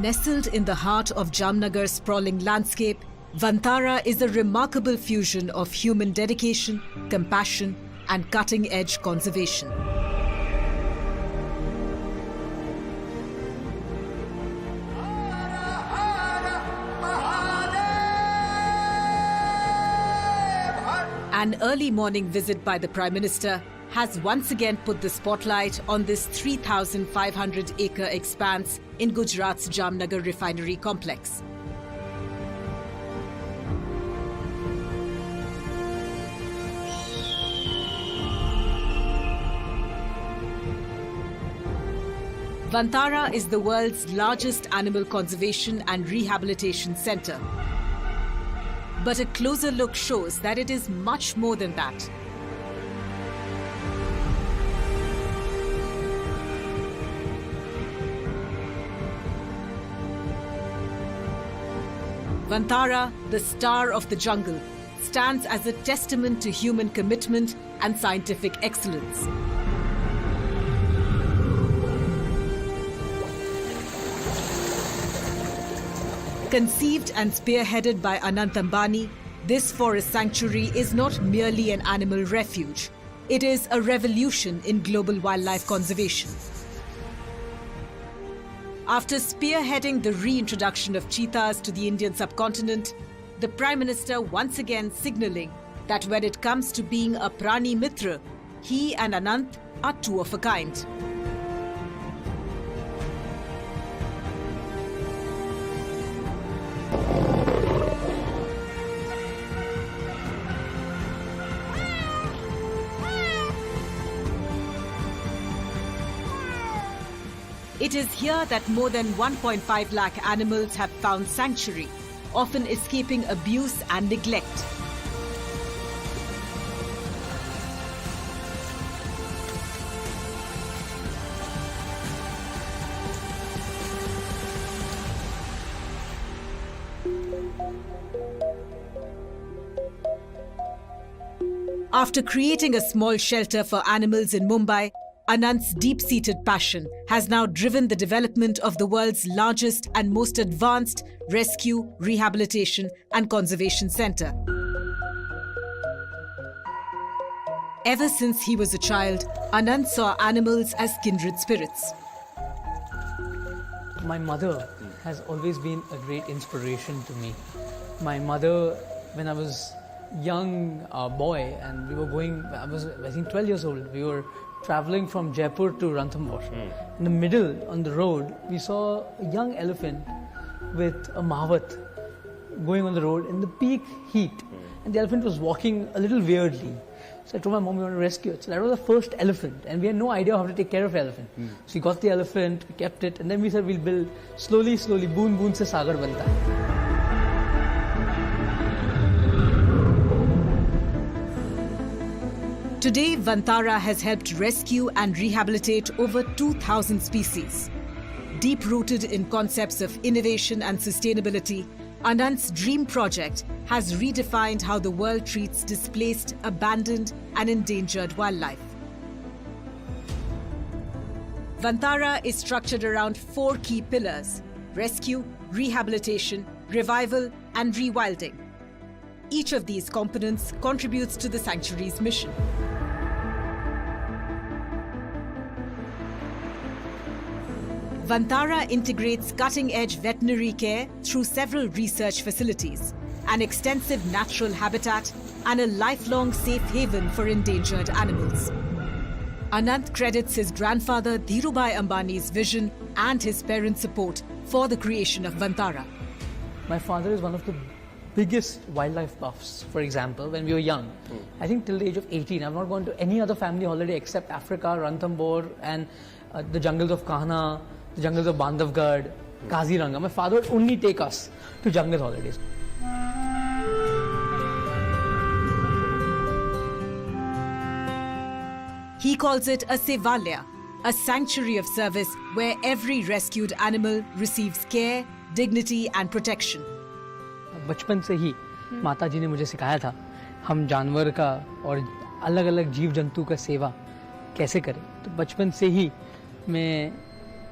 Nestled in the heart of Jamnagar's sprawling landscape, Vantara is a remarkable fusion of human dedication, compassion, and cutting-edge conservation. An early morning visit by the Prime Minister has once again put the spotlight on this 3,500-acre expanse in Gujarat's Jamnagar Refinery complex. Vantara is the world's largest animal conservation and rehabilitation centre. But a closer look shows that it is much more than that. Vantara, the star of the jungle, stands as a testament to human commitment and scientific excellence. Conceived and spearheaded by Anand Ambani, this forest sanctuary is not merely an animal refuge. It is a revolution in global wildlife conservation. After spearheading the reintroduction of cheetahs to the Indian subcontinent, the Prime Minister once again signalling that when it comes to being a Prani Mitra, he and Anant are two of a kind. It is here that more than 1.5 lakh animals have found sanctuary, often escaping abuse and neglect. After creating a small shelter for animals in Mumbai, Anant's deep-seated passion has now driven the development of the world's largest and most advanced rescue, rehabilitation and conservation centre. Ever since he was a child, Anant saw animals as kindred spirits. My mother has always been a great inspiration to me. My mother, when I was young boy and we were going, I was I think 12 years old, we were traveling from Jaipur to Ranthambore. In the middle, on the road, we saw a young elephant with a mavat going on the road in the peak heat. And the elephant was walking a little weirdly. So I told my mom we want to rescue it. So that was the first elephant and we had no idea how to take care of the elephant. So we got the elephant, we kept it, and then we said we'll build slowly, boon boon se sagar banta hai. Today, Vantara has helped rescue and rehabilitate over 2,000 species. Deep-rooted in concepts of innovation and sustainability, Anant's dream project has redefined how the world treats displaced, abandoned and endangered wildlife. Vantara is structured around 4 key pillars: rescue, rehabilitation, revival and rewilding. Each of these components contributes to the sanctuary's mission. Vantara integrates cutting-edge veterinary care through several research facilities, an extensive natural habitat, and a lifelong safe haven for endangered animals. Anant credits his grandfather Dhirubhai Ambani's vision and his parents' support for the creation of Vantara. My father is one of the biggest wildlife buffs. For example, when we were young, I think till the age of 18, I've not gone to any other family holiday except Africa, Ranthambore and the jungles of Kahana, the jungles of Bandhavgarh, Kaziranga. My father would only take us to jungle holidays. He calls it a Sevalaya, a sanctuary of service where every rescued animal receives care, dignity and protection. बचपन से ही माता जी ने मुझे सिखाया था हम जानवर का और अलग अलग जीव जंतु का सेवा कैसे करें। तो बचपन से ही मैं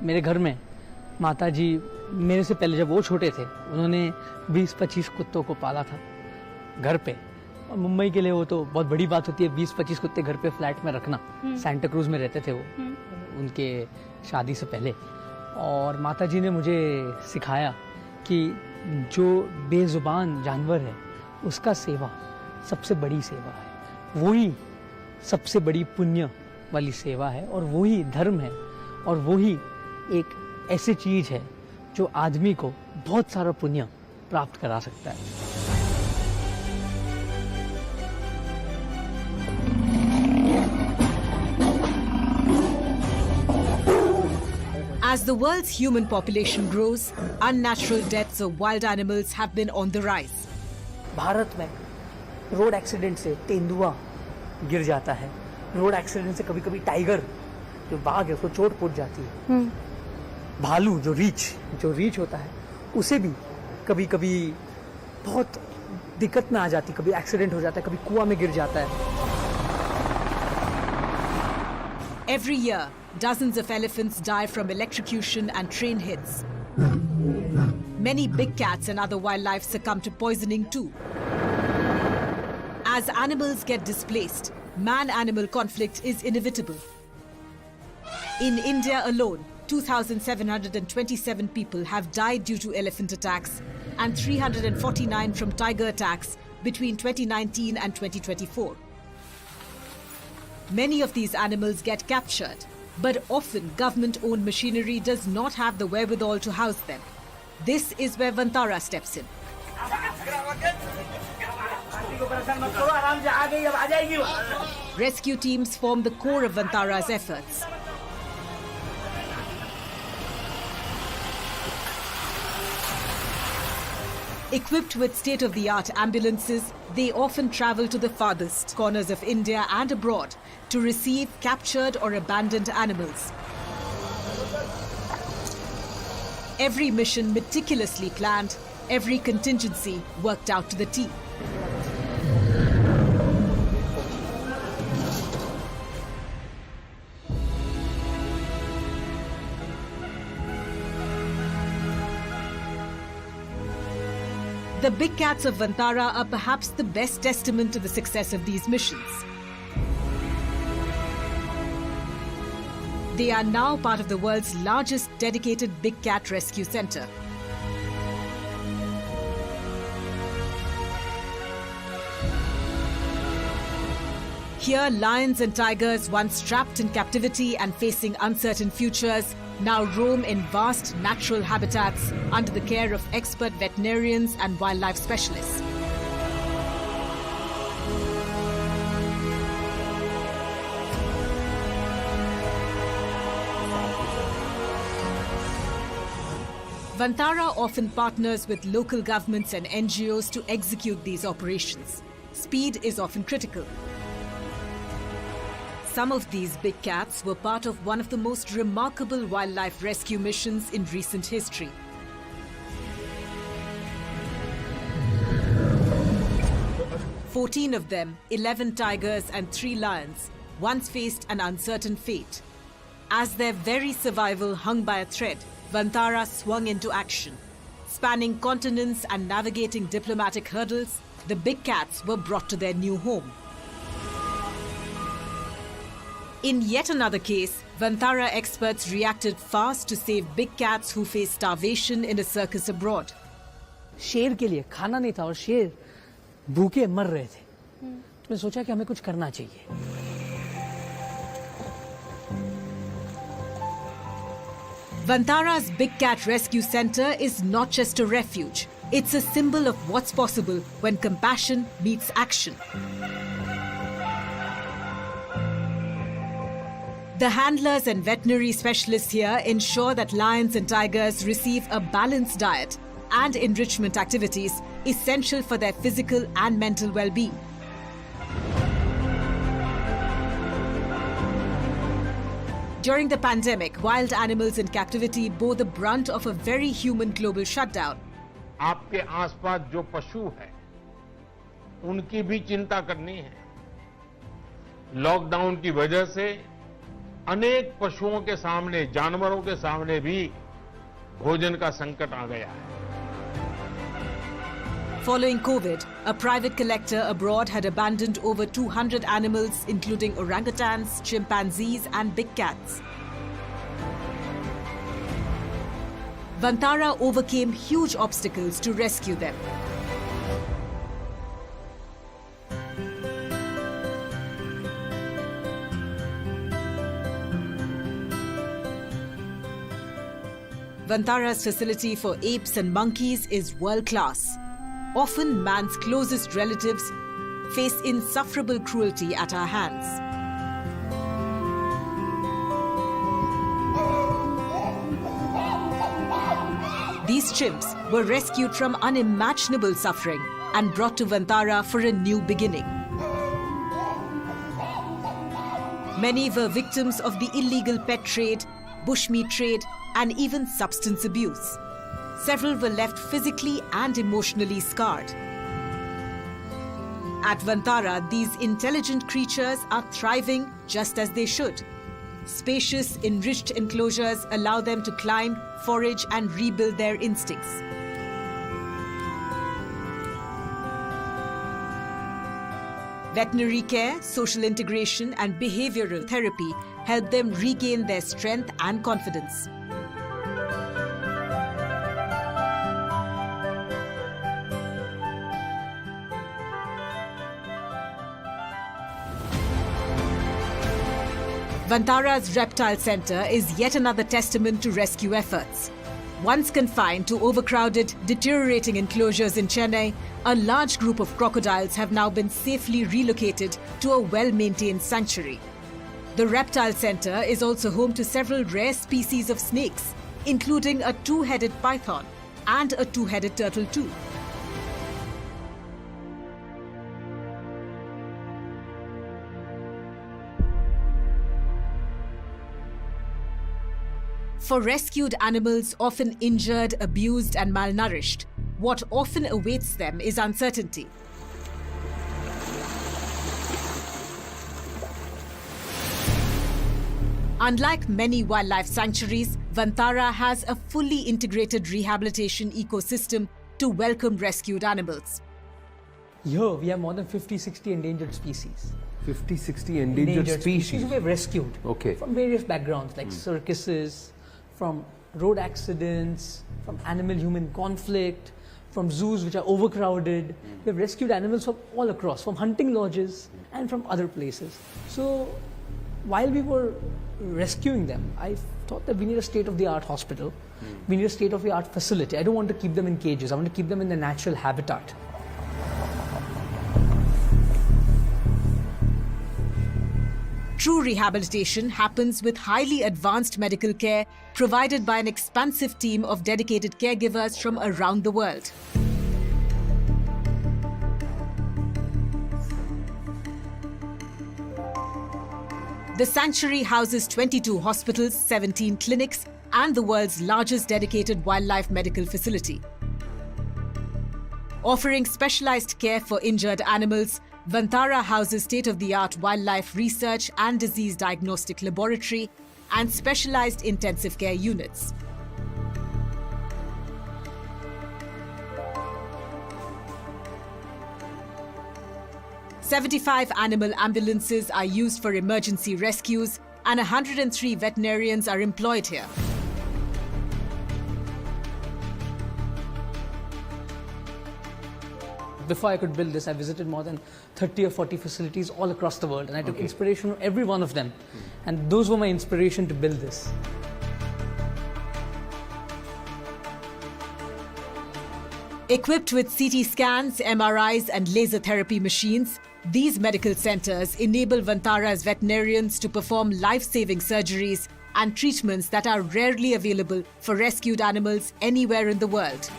मेरे घर में माता जी मेरे से पहले जब वो छोटे थे उन्होंने 20-25 कुत्तों को पाला था घर पे। और मुंबई के लिए वो तो बहुत बड़ी बात होती है 20-25 कुत्ते घर पे फ्लैट में रखना। सेंटा क्रूज में रहते थे वो उनके शादी से पहले। और माता जी ने मुझे सिखाया कि जो बेजुबान जानवर है उसका सेवा सबसे बड़ी सेवा है, वही सबसे बड़ी पुण्य वाली सेवा है और वही धर्म है और वही एक ऐसी चीज है जो आदमी को बहुत सारा पुण्य प्राप्त करा सकता है। As the world's human population grows, unnatural deaths of wild animals have been on the rise. Bharat में रोड एक्सीडेंट से तेंदुआ गिर जाता है, रोड एक्सीडेंट से कभी कभी टाइगर जो बाघ है उसको चोट पहुंच जाती है, भालू जो रीछ होता है उसे भी कभी कभी बहुत दिक्कत में आ जाती, कभी एक्सीडेंट हो जाता है, कभी कुआं में गिर जाता है। Every year, dozens of elephants die from electrocution and train hits. Many big cats and other wildlife succumb to poisoning too. As animals get displaced, man-animal conflict is inevitable. In India alone, 2,727 people have died due to elephant attacks and 349 from tiger attacks between 2019 and 2024. Many of these animals get captured, but often government-owned machinery does not have the wherewithal to house them. This is where Vantara steps in. Rescue teams form the core of Vantara's efforts. Equipped with state-of-the-art ambulances, they often travel to the farthest corners of India and abroad to receive captured or abandoned animals. Every mission meticulously planned, every contingency worked out to the T. The big cats of Vantara are perhaps the best testament to the success of these missions. They are now part of the world's largest dedicated big cat rescue center. Here, lions and tigers, once trapped in captivity and facing uncertain futures, now roam in vast natural habitats under the care of expert veterinarians and wildlife specialists. Vantara often partners with local governments and NGOs to execute these operations. Speed is often critical. Some of these big cats were part of one of the most remarkable wildlife rescue missions in recent history. "14 of them, 11 tigers and 3 lions, once faced an uncertain fate. As their very survival hung by a thread, Vantara swung into action. Spanning continents and navigating diplomatic hurdles, the big cats were brought to their new home. In yet another case, Vantara experts reacted fast to save big cats who faced starvation in a circus abroad. शेर के लिए खाना नहीं था और शेर भूखे मर रहे थे, तो मैं सोचा कि हमें कुछ करना चाहिए। Vantara's Big Cat Rescue Center is not just a refuge. It's a symbol of what's possible when compassion meets action. The handlers and veterinary specialists here ensure that lions and tigers receive a balanced diet and enrichment activities essential for their physical and mental well-being. During the pandemic, wild animals in captivity bore the brunt of a very human global shutdown. आपके आसपास जो पशु है, उनकी भी चिंता करनी है। लॉकडाउन की वजह से अनेक पशुओं के सामने, जानवरों के सामने भी भोजन का संकट आ गया है। Following COVID, a private collector abroad had abandoned over 200 animals, including orangutans, chimpanzees, and big cats. Vantara overcame huge obstacles to rescue them. Vantara's facility for apes and monkeys is world-class. Often man's closest relatives face insufferable cruelty at our hands. These chimps were rescued from unimaginable suffering and brought to Vantara for a new beginning. Many were victims of the illegal pet trade, bushmeat trade, and even substance abuse. Several were left physically and emotionally scarred. At Vantara, these intelligent creatures are thriving just as they should. Spacious, enriched enclosures allow them to climb, forage, and rebuild their instincts. Veterinary care, social integration, and behavioral therapy help them regain their strength and confidence. Vantara's Reptile Centre is yet another testament to rescue efforts. Once confined to overcrowded, deteriorating enclosures in Chennai, a large group of crocodiles have now been safely relocated to a well-maintained sanctuary. The Reptile Centre is also home to several rare species of snakes, including a two-headed python and a two-headed turtle too. For rescued animals often injured, abused, and malnourished, what often awaits them is uncertainty. Unlike many wildlife sanctuaries, Vantara has a fully integrated rehabilitation ecosystem to welcome rescued animals. Here we have more than 50-60 endangered species. 50-60 endangered species we have rescued from various backgrounds like circuses, from road accidents, from animal-human conflict, from zoos which are overcrowded. We have rescued animals from all across, from hunting lodges and from other places. So while we were rescuing them, I thought that we need a state-of-the-art hospital. We need a state-of-the-art facility. I don't want to keep them in cages. I want to keep them in their natural habitat. True rehabilitation happens with highly advanced medical care provided by an expansive team of dedicated caregivers from around the world. The sanctuary houses 22 hospitals, 17 clinics, and the world's largest dedicated wildlife medical facility. Offering specialized care for injured animals, Vantara houses state-of-the-art wildlife research and disease diagnostic laboratory and specialized intensive care units. "75 animal ambulances are used for emergency rescues and 103 veterinarians are employed here. Before I could build this, I visited more than 30 or 40 facilities all across the world, and I took inspiration from every one of them. And those were my inspiration to build this. Equipped with CT scans, MRIs, and laser therapy machines, these medical centers enable Vantara's veterinarians to perform life-saving surgeries and treatments that are rarely available for rescued animals anywhere in the world.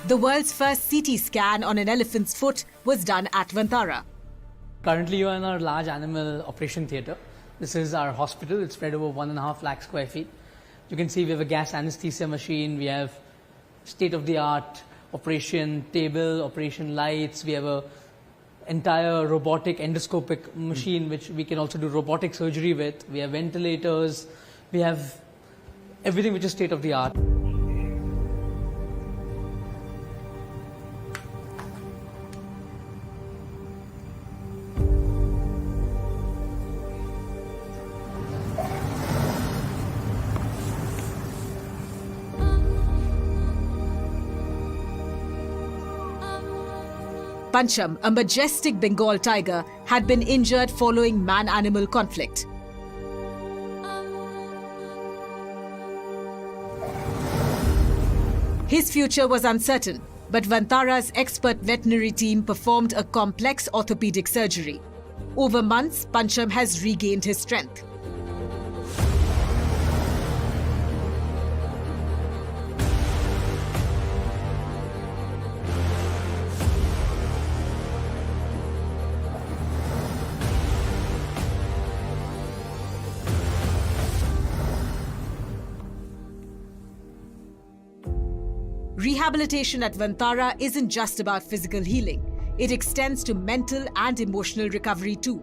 The world's first CT scan on an elephant's foot was done at Vantara. Currently, you are in our large animal operation theatre. This is our hospital. It's spread over 1.5 lakh square feet. You can see we have a gas anesthesia machine. We have state-of-the-art operation table, operation lights. We have a entire robotic endoscopic machine which we can also do robotic surgery with. We have ventilators, we have everything which is state of the art. Pancham, a majestic Bengal tiger, had been injured following man-animal conflict. His future was uncertain, but Vantara's expert veterinary team performed a complex orthopedic surgery. Over months, Pancham has regained his strength. Rehabilitation at Vantara isn't just about physical healing. It extends to mental and emotional recovery too.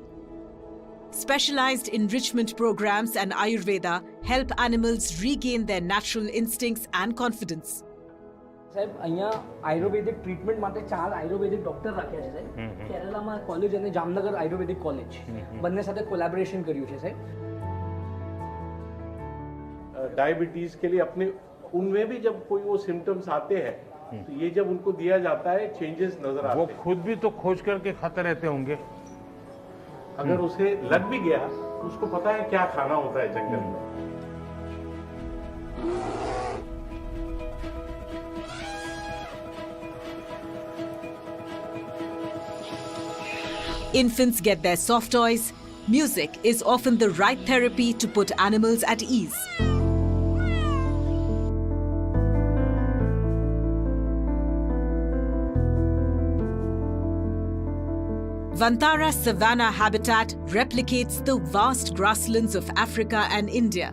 Specialized enrichment programs and Ayurveda help animals regain their natural instincts and confidence. સાહેબ અહીંયા આયુર્વેદિક treatment માટે 4 આયુર્વેદિક doctor રાખ્યા છે સાહેબ. કેરલામાં college અને જામનગર આયુર્વેદિક college બંને સાથે collaboration કર્યું છે સાહેબ. डायबिटीज के लिए अपने उनमें भी जब कोई वो सिम्टम्स आते हैं तो ये जब उनको दिया जाता है चेंजेस नजर आते हैं. वो खुद भी तो खोज करके खाते रहते होंगे. अगर उसे लग भी गया तो उसको पता है क्या खाना होता है जंगल में. Infants get their soft toys. Music is often the right therapy to put animals at ease. Vantara's savanna habitat replicates the vast grasslands of Africa and India,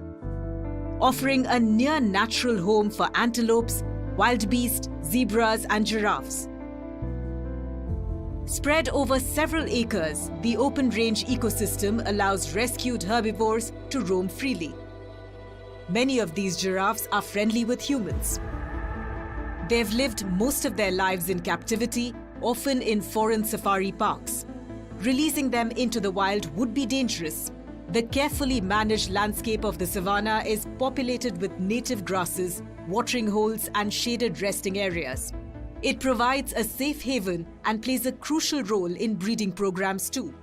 offering a near-natural home for antelopes, wild beasts, zebras and giraffes. Spread over several acres, the open-range ecosystem allows rescued herbivores to roam freely. Many of these giraffes are friendly with humans. They've lived most of their lives in captivity, often in foreign safari parks. Releasing them into the wild would be dangerous. The carefully managed landscape of the savanna is populated with native grasses, watering holes and shaded resting areas. It provides a safe haven and plays a crucial role in breeding programs too.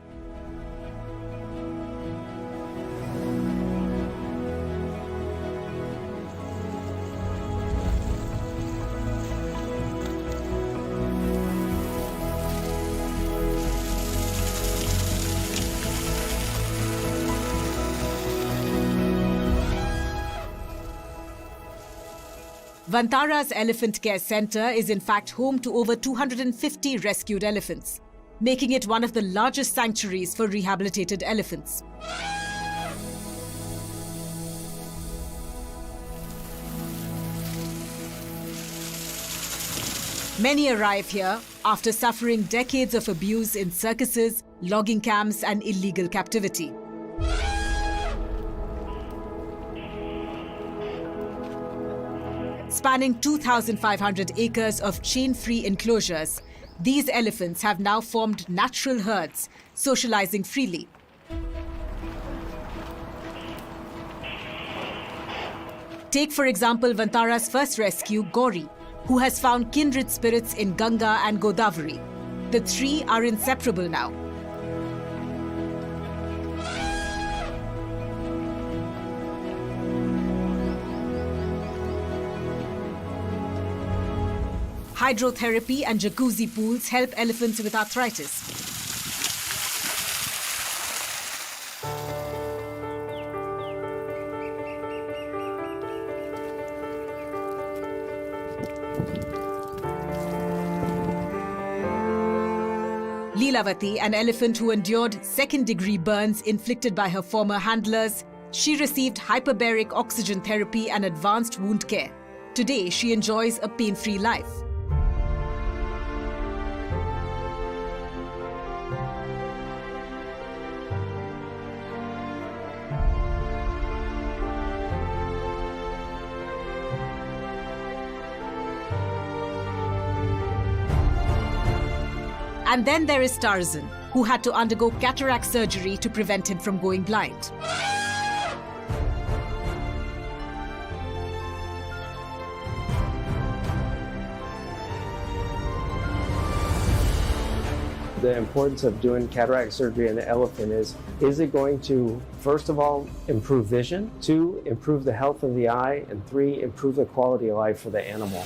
Vantara's Elephant Care Centre is in fact home to over 250 rescued elephants, making it one of the largest sanctuaries for rehabilitated elephants. Many arrive here after suffering decades of abuse in circuses, logging camps and illegal captivity. Spanning 2,500 acres of chain-free enclosures, these elephants have now formed natural herds, socializing freely. Take, for example, Vantara's first rescue, Gauri, who has found kindred spirits in Ganga and Godavari. The three are inseparable now. Hydrotherapy and jacuzzi pools help elephants with arthritis. Leelavati, an elephant who endured second-degree burns inflicted by her former handlers, she received hyperbaric oxygen therapy and advanced wound care. Today, she enjoys a pain-free life. And then there is Tarzan, who had to undergo cataract surgery to prevent him from going blind. The importance of doing cataract surgery in an elephant is it going to, first of all, improve vision, 2, improve the health of the eye, and 3, improve the quality of life for the animal.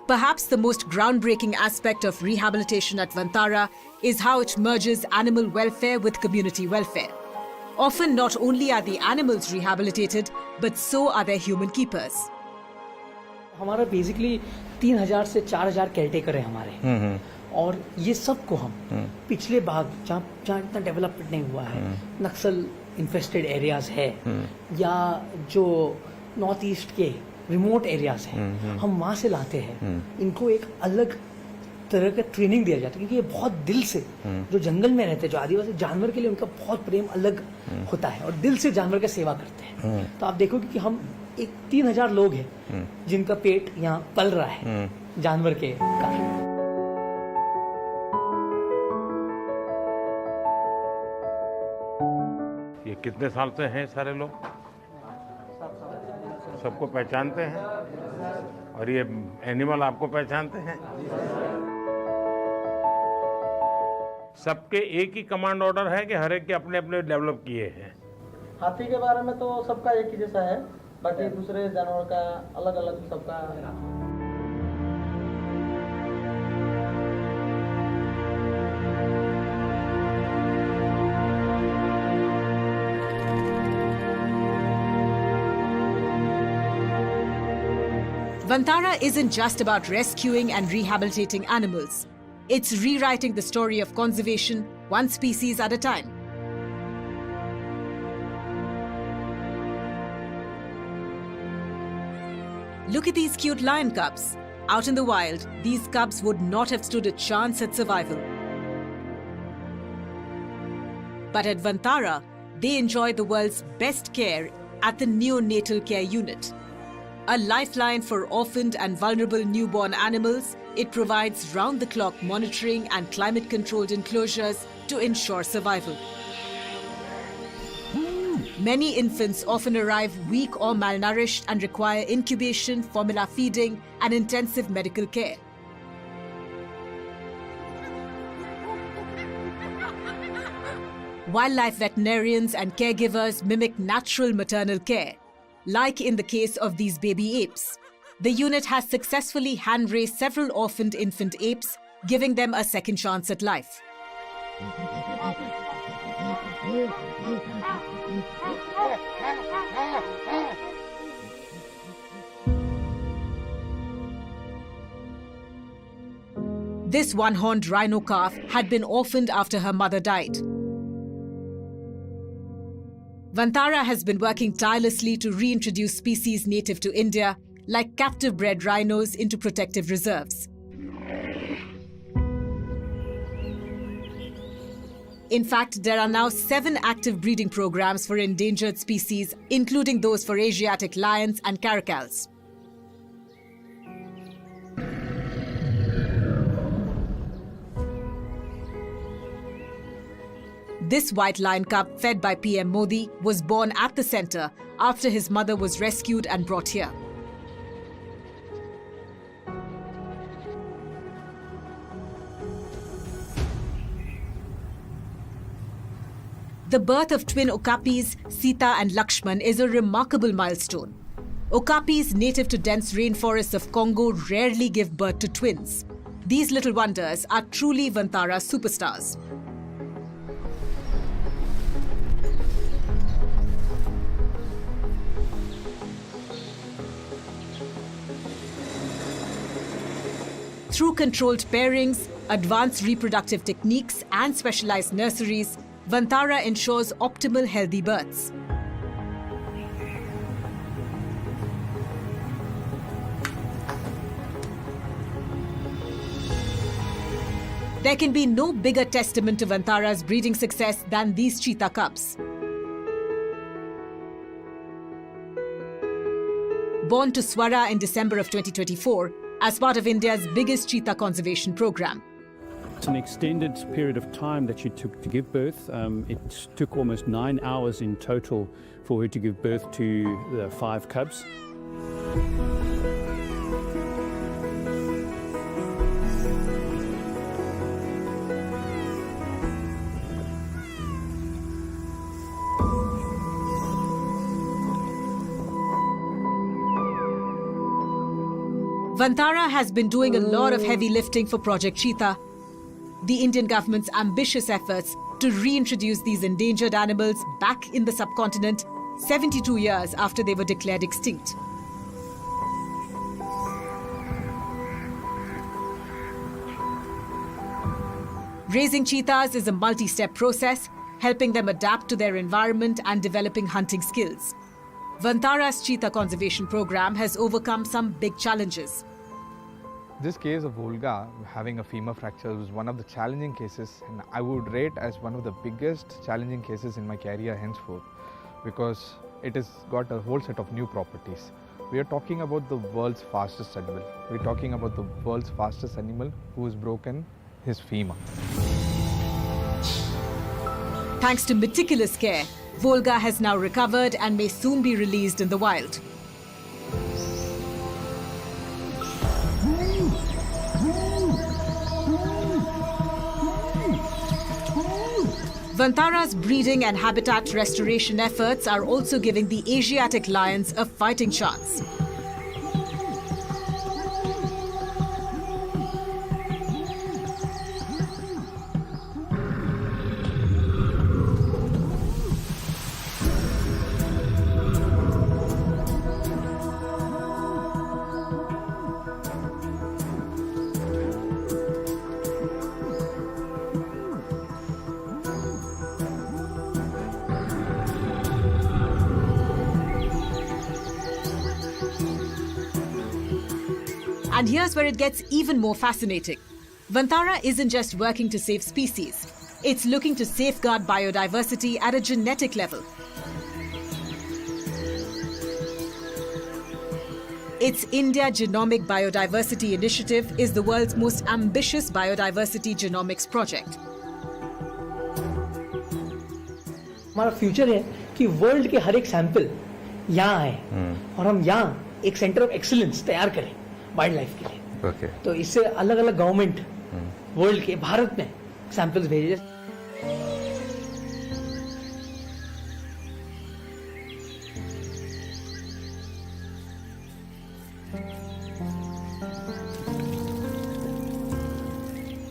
Perhaps the most groundbreaking aspect of rehabilitation at Vantara is how it merges animal welfare with community welfare. Often not only are the animals rehabilitated, but so are their human keepers. हमारा basically 3000 से 4000 caretaker है हमारे, और ये सब को हम पिछले भाग जहाँ इतना डेवलपमेंट नहीं हुआ है, नक्सल इन्फेस्टेड एरियाज है, या जो नॉर्थ ईस्ट के रिमोट एरियाज हैं, हम वहाँ से लाते हैं। इनको एक अलग तरह का ट्रेनिंग दिया जाता है, क्योंकि ये बहुत दिल से जो जंगल में रहते हैं, जो आदिवासी जानवर के लिए उनका बहुत प्रेम अलग होता है, और दिल से जानवर का सेवा करते हैं। तो आप देखोगे कि हम एक 3000 लोग हैं जिनका पेट यहाँ पल रहा है जानवर के कारण। ये कितने साल से हैं सारे लोग? सबको पहचानते हैं, और ये एनिमल आपको पहचानते हैं? सबके एक ही कमांड ऑर्डर है कि हर एक के अपने अपने डेवलप किए हैं? हाथी के बारे में तो सबका एक ही जैसा है, बाकी दूसरे जानवर का अलग अलग सबका। Vantara isn't just about rescuing and rehabilitating animals. It's rewriting the story of conservation, one species at a time. Look at these cute lion cubs. Out in the wild, these cubs would not have stood a chance at survival. But at Vantara, they enjoy the world's best care at the neonatal care unit. A lifeline for orphaned and vulnerable newborn animals, it provides round-the-clock monitoring and climate-controlled enclosures to ensure survival. Many infants often arrive weak or malnourished and require incubation, formula feeding, and intensive medical care. Wildlife veterinarians and caregivers mimic natural maternal care. Like in the case of these baby apes, the unit has successfully hand-raised several orphaned infant apes, giving them a second chance at life. This one-horned rhino calf had been orphaned after her mother died. Vantara has been working tirelessly to reintroduce species native to India, like captive-bred rhinos, into protective reserves. In fact, there are now 7 active breeding programs for endangered species, including those for Asiatic lions and caracals. This white lion cub, fed by PM Modi, was born at the centre after his mother was rescued and brought here. The birth of twin okapis, Sita and Lakshman, is a remarkable milestone. Okapis native to dense rainforests of Congo rarely give birth to twins. These little wonders are truly Vantara superstars. Through controlled pairings, advanced reproductive techniques and specialized nurseries, Vantara ensures optimal healthy births. There can be no bigger testament to Vantara's breeding success than these cheetah cubs. Born to Swara in December of 2024 as part of India's biggest cheetah conservation program. It's an extended period of time that she took to give birth. It took almost 9 hours in total for her to give birth to the 5 cubs. Vantara has been doing a lot of heavy lifting for Project Cheetah, the Indian government's ambitious efforts to reintroduce these endangered animals back in the subcontinent 72 years after they were declared extinct. Raising cheetahs is a multi-step process, helping them adapt to their environment and developing hunting skills. Vantara's cheetah conservation program has overcome some big challenges. This case of Volga having a femur fracture was one of the challenging cases, and I would rate as one of the biggest challenging cases in my career henceforth, because it has got a whole set of new properties. We are talking about the world's fastest animal. We are talking about the world's fastest animal who has broken his femur. Thanks to meticulous care, Volga has now recovered and may soon be released in the wild. Vantara's breeding and habitat restoration efforts are also giving the Asiatic lions a fighting chance. And here's where it gets even more fascinating. Vantara isn't just working to save species. It's looking to safeguard biodiversity at a genetic level. Its India Genomic Biodiversity Initiative is the world's most ambitious biodiversity genomics project. हमारा future है कि world के हर एक sample यहाँ आए और हम यहाँ एक सेंटर ऑफ एक्सीलेंस तैयार करें वाइल्ड लाइफ के लिए। तो इससे अलग अलग गवर्नमेंट वर्ल्ड के भारत में सैंपल्स भेजे।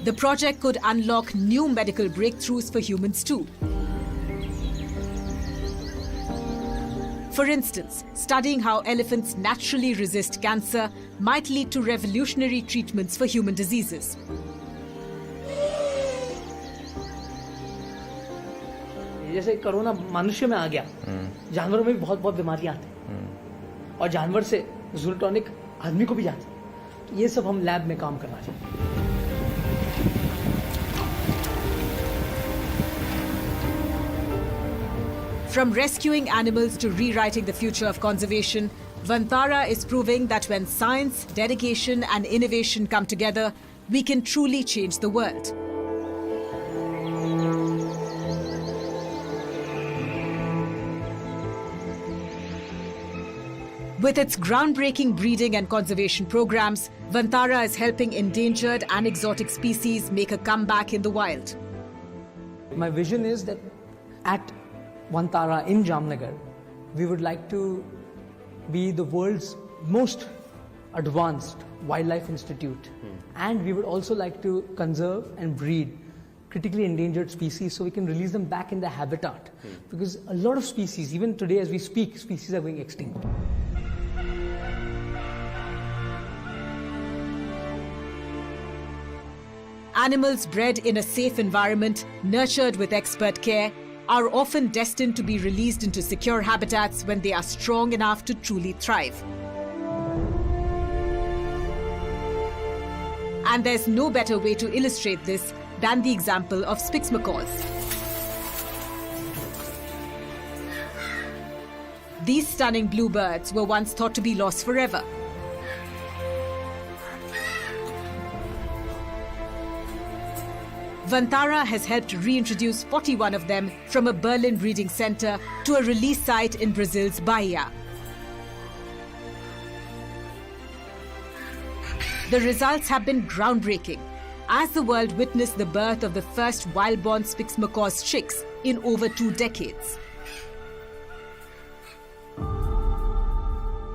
The project could unlock new medical breakthroughs for humans too. For instance, studying how elephants naturally resist cancer might lead to revolutionary treatments for human diseases. जैसे कोरोना मनुष्य में आ गया, जानवरों में भी बहुत बहुत बीमारियां आती हैं और जानवर से जूटोनिक आदमी को भी जाती है। तो ये सब हम लैब में काम करना चाहिए। From rescuing animals to rewriting the future of conservation, Vantara is proving that when science, dedication and innovation come together, we can truly change the world. With its groundbreaking breeding and conservation programs, Vantara is helping endangered and exotic species make a comeback in the wild. My vision is that at Vantara in Jamnagar, we would like to be the world's most advanced wildlife institute. And we would also like to conserve and breed critically endangered species so we can release them back in their habitat. Because a lot of species, even today as we speak, species are going extinct. Animals bred in a safe environment, nurtured with expert care, are often destined to be released into secure habitats when they are strong enough to truly thrive. And there's no better way to illustrate this than the example of spix macaws. These stunning bluebirds were once thought to be lost forever. Vantara has helped reintroduce 41 of them from a Berlin breeding center to a release site in Brazil's Bahia. The results have been groundbreaking, as the world witnessed the birth of the first wild-born spix macaws chicks in over 2 decades.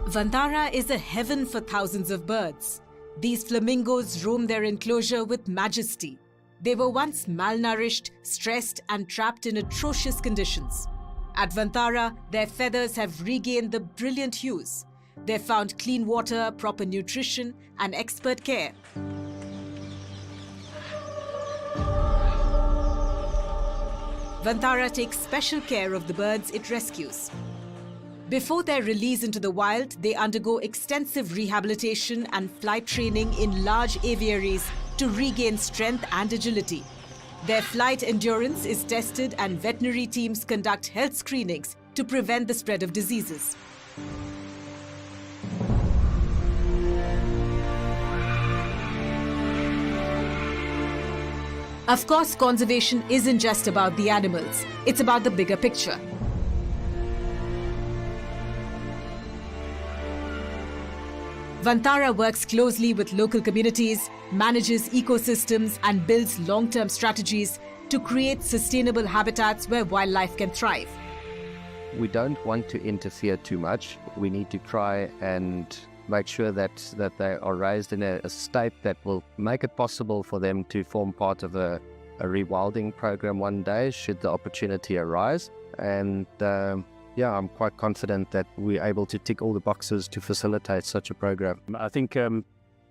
Vantara is a heaven for thousands of birds. These flamingos roam their enclosure with majesty. They were once malnourished, stressed, and trapped in atrocious conditions. At Vantara, their feathers have regained the brilliant hues. They've found clean water, proper nutrition, and expert care. Vantara takes special care of the birds it rescues. Before their release into the wild, they undergo extensive rehabilitation and flight training in large aviaries to regain strength and agility. Their flight endurance is tested and veterinary teams conduct health screenings to prevent the spread of diseases. Of course, conservation isn't just about the animals, it's about the bigger picture. Vantara works closely with local communities, manages ecosystems, and builds long-term strategies to create sustainable habitats where wildlife can thrive. We don't want to interfere too much. We need to try and make sure that they are raised in a state that will make it possible for them to form part of a rewilding program one day, should the opportunity arise. And yeah, I'm quite confident that we're able to tick all the boxes to facilitate such a program. I think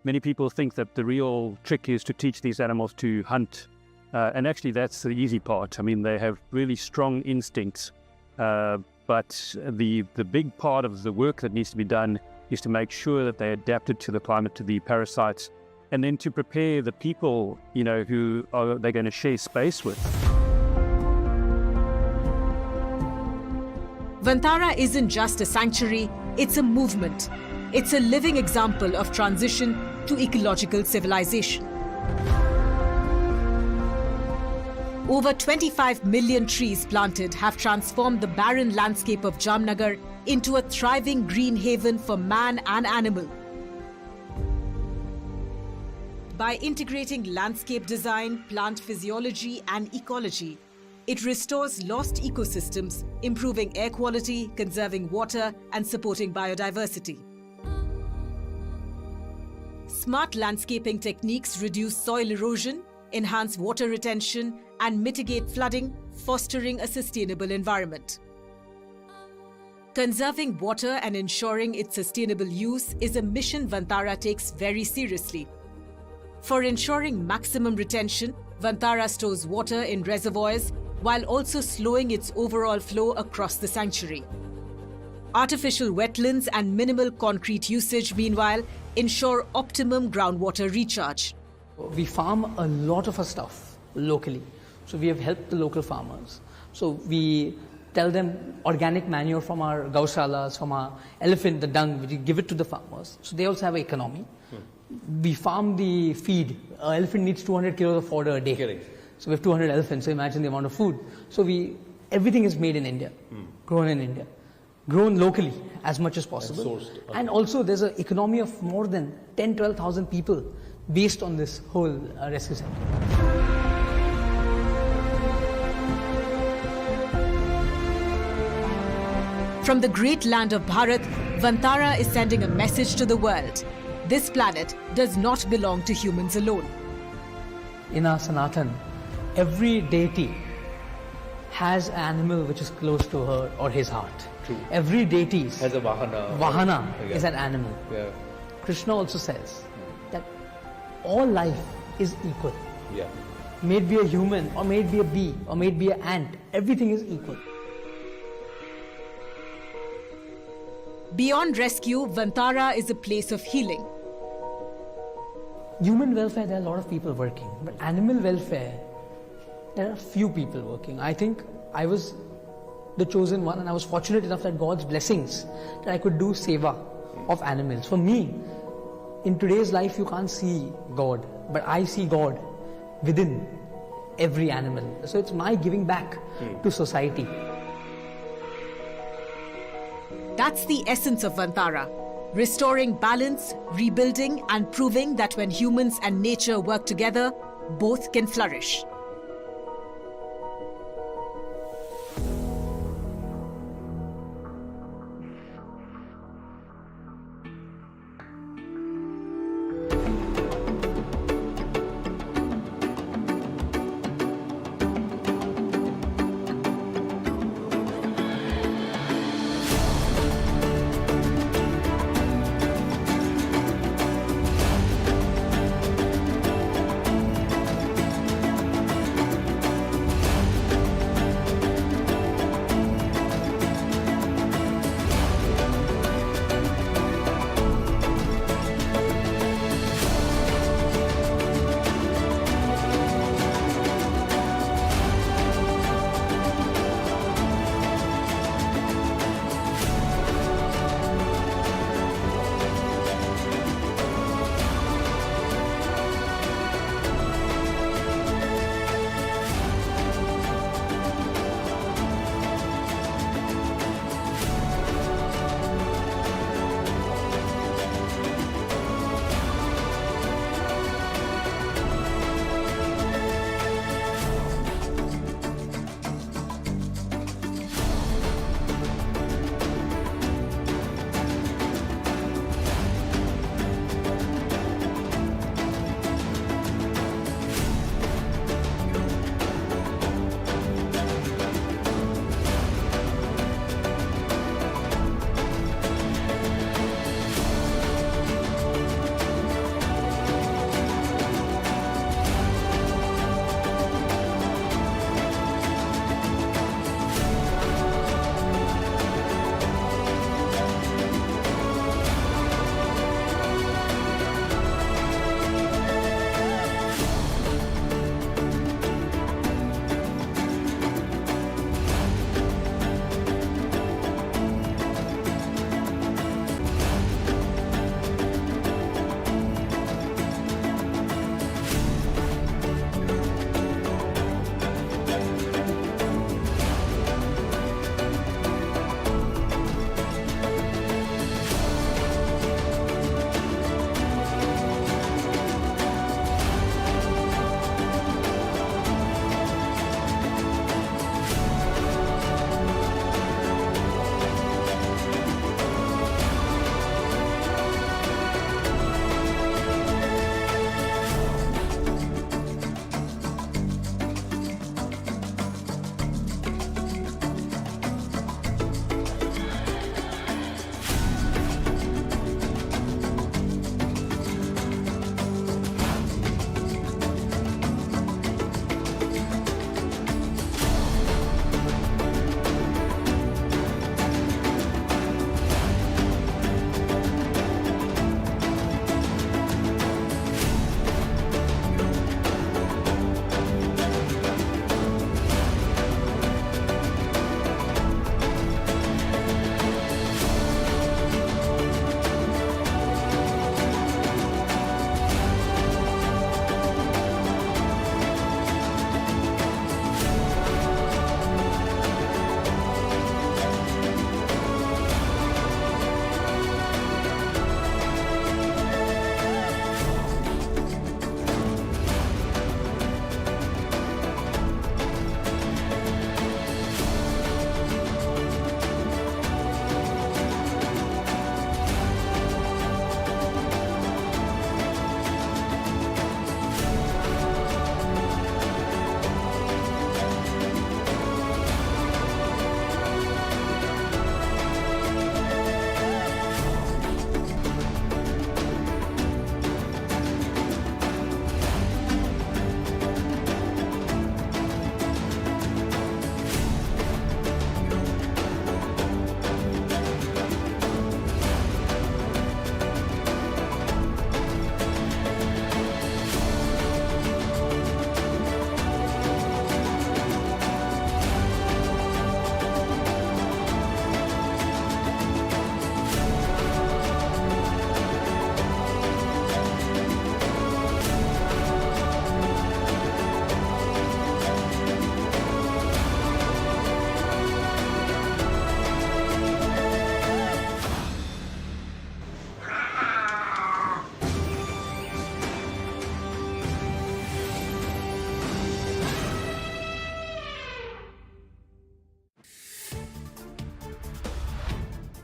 many people think that the real trick is to teach these animals to hunt. And actually that's the easy part. I mean, they have really strong instincts. But the big part of the work that needs to be done is to make sure that they're adapted to the climate, to the parasites, and then to prepare the people, who they're going to share space with. Vantara isn't just a sanctuary, it's a movement. It's a living example of transition to ecological civilization. Over 25 million trees planted have transformed the barren landscape of Jamnagar into a thriving green haven for man and animal. By integrating landscape design, plant physiology, and ecology, it restores lost ecosystems, improving air quality, conserving water, and supporting biodiversity. Smart landscaping techniques reduce soil erosion, enhance water retention, and mitigate flooding, fostering a sustainable environment. Conserving water and ensuring its sustainable use is a mission Vantara takes very seriously. For ensuring maximum retention, Vantara stores water in reservoirs while also slowing its overall flow across the sanctuary. Artificial wetlands and minimal concrete usage, meanwhile, ensure optimum groundwater recharge. We farm a lot of our stuff locally. So we have helped the local farmers. So we tell them organic manure from our gaushalas, from our elephant, the dung, we give it to the farmers. So they also have an economy. We farm the feed. An elephant needs 200 kilos of fodder a day. Correct. So we have 200 elephants, so imagine the amount of food. So everything is made in India, grown in India, grown locally as much as possible. And sourced. Okay. And also there's an economy of more than 10-12,000 people based on this whole rescue center. From the great land of Bharat, Vantara is sending a message to the world. This planet does not belong to humans alone. In our Sanatan, every deity has an animal which is close to her or his heart. True. Every deity Has a vahana. Vahana is an animal. Yeah. Krishna also says that all life is equal. Yeah. May it be a human, or may it be a bee, or may it be an ant, everything is equal. Beyond rescue, Vantara is a place of healing. Human welfare, there are a lot of people working, but animal welfare there are few people working. I think I was the chosen one, and I was fortunate enough that God's blessings that I could do seva of animals. For me, in today's life, you can't see God, but I see God within every animal. So it's my giving back to society. That's the essence of Vantara. Restoring balance, rebuilding, and proving that when humans and nature work together, both can flourish.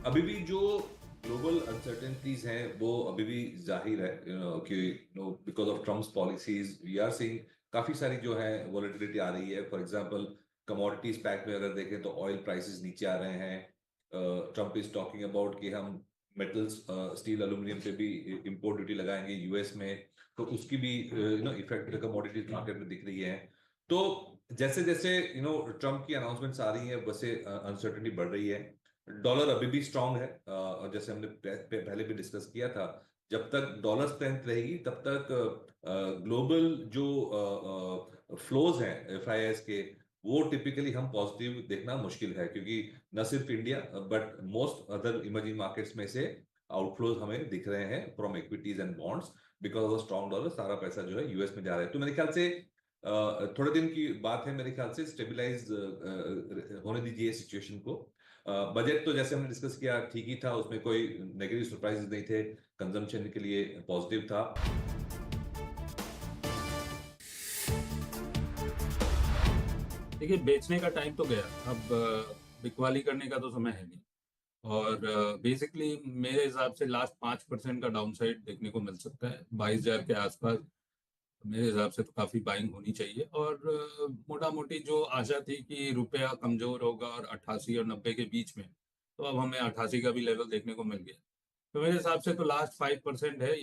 अभी भी जो global uncertainties हैं वो अभी भी जाहिर है कि because of Trump's policies we are seeing काफी सारी जो है वॉलेटिलिटी आ रही है। फॉर एग्जांपल कमोडिटीज पैक में अगर देखें तो ऑयल प्राइसेस नीचे आ रहे हैं। ट्रम्प इज टॉकिंग अबाउट कि हम मेटल्स स्टील एल्यूमिनियम पे भी इंपोर्ट ड्यूटी लगाएंगे यूएस में, तो उसकी भी इफेक्ट कमोडिटीज मार्केट में दिख रही है। तो जैसे जैसे ट्रम्प की अनाउंसमेंट्स आ रही हैं वैसे अनसर्टेनिटी बढ़ रही है। डॉलर अभी भी स्ट्रांग है, और जैसे हमने पहले भी डिस्कस किया था, जब तक डॉलर स्ट्रेंथ रहेगी तब तक ग्लोबल जो फ्लोज हैं एफआईआईएस के वो टिपिकली हम पॉजिटिव देखना मुश्किल है, क्योंकि न सिर्फ India but most other emerging markets में से आउटफ्लोज हमें दिख रहे हैं from equities and bonds because of strong dollar. सारा पैसा जो है यूएस में जा रहा है। तो मेरे ख्याल से थोड़े दिन की बात है, मेरे ख्याल से स्टेबलाइज होने दीजिए सिचुएशन को। बजट तो जैसे हमने डिस्कस किया ठीक ही था, उसमें कोई नेगेटिव सरप्राइजेस नहीं थे, कंजम्पशन के लिए पॉजिटिव था। देखिए, बेचने का टाइम तो गया, अब बिकवाली करने का तो समय है नहीं। और बेसिकली मेरे हिसाब से लास्ट 5% का डाउनसाइड देखने को मिल सकता है 22,000 के आसपास। मेरे हिसाब से तो काफी बाइंग होनी चाहिए। और मोटा मोटी जो आशा थी कि रुपया कमजोर होगा और 88 और 90 के बीच में, तो अब हमें 88 का भी लेवल देखने को मिल गया। तो मेरे हिसाब से तो लास्ट 5% है।